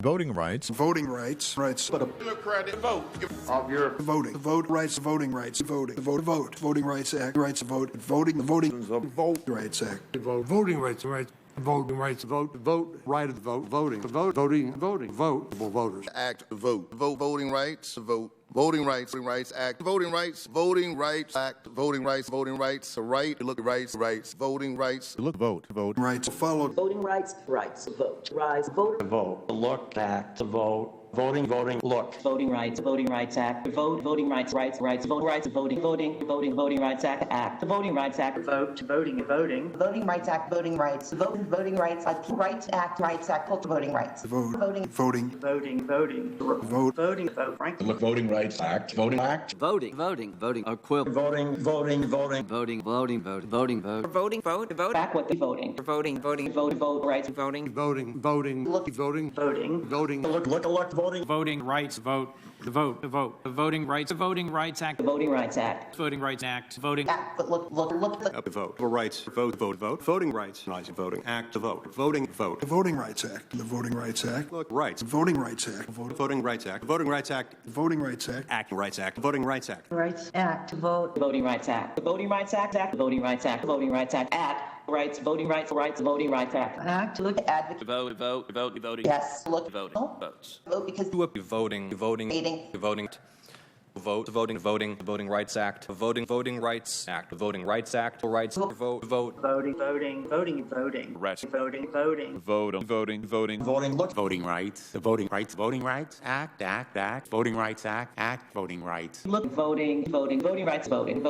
Voting rights. Voting rights. But a democratic vote of your Voting. Vote rights. Voting rights. Voting. The vote. Voting Rights Act. Rights to vote. Voting. The Voting Rights Act. Voting rights, voting rights, vote, right of the vote, voting, voting, vote, voters. Act to vote. Voting rights, vote. Voting rights act. Voting rights act. Voting rights, a right. Look, rights, voting rights. Look, vote. Rights followed. Voting rights, vote, rise, vote. Vote, look, act, vote. Voting, look. Voting rights act, vote, voting rights, vote rights, voting rights act, the voting rights act, Vote, voting. Voting Rights Act, voting rights. Voting Rights Act, Rights Act, voting rights. Vote. Voting. Voting. Vote, vote, Frank. Look, Voting Rights Act. Voting Act. Voting, equivalent. Voting. Voting, vote. Voting, vote. back what the voting. Voting. Vote rights, Voting, voting, Voting. Look, voting. Voting rights, vote. The vote. The Voting Rights Act. the voting rights act, Voting Rights Act. Voting. Act, but look. vote, rights, vote, voting rights, voting, act to vote, voting, vote. The Voting Rights Act. The Voting Rights Act. Look, rights, The Voting Rights Act. voting rights act, voting rights act, The Voting Rights Act. act, rights act, voting rights act. Rights Act, vote. the voting rights act, the voting rights act, the voting rights act, rights, voting rights, voting rights act. Act, look, advocate. Voting. Yes, look. Votes. Vote because Voting. Voting. Voting Rights Act. Voting Rights Act. Voting Rights Act. Rights. Vote. Voting. Rest. Voting. Voting, look, voting rights, the voting rights, act, voting rights act, voting rights. Look, voting rights, voting,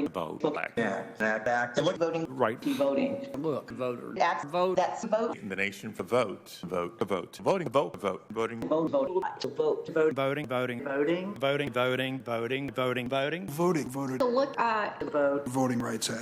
Vote. look, Act, look, Voting. Right. voting. Look, voters. act, vote. That's vote. In the nation for vote. Voting. Voting. Vote, to vote. Voting. Voting. Voted. Vote. The Voting Rights Act.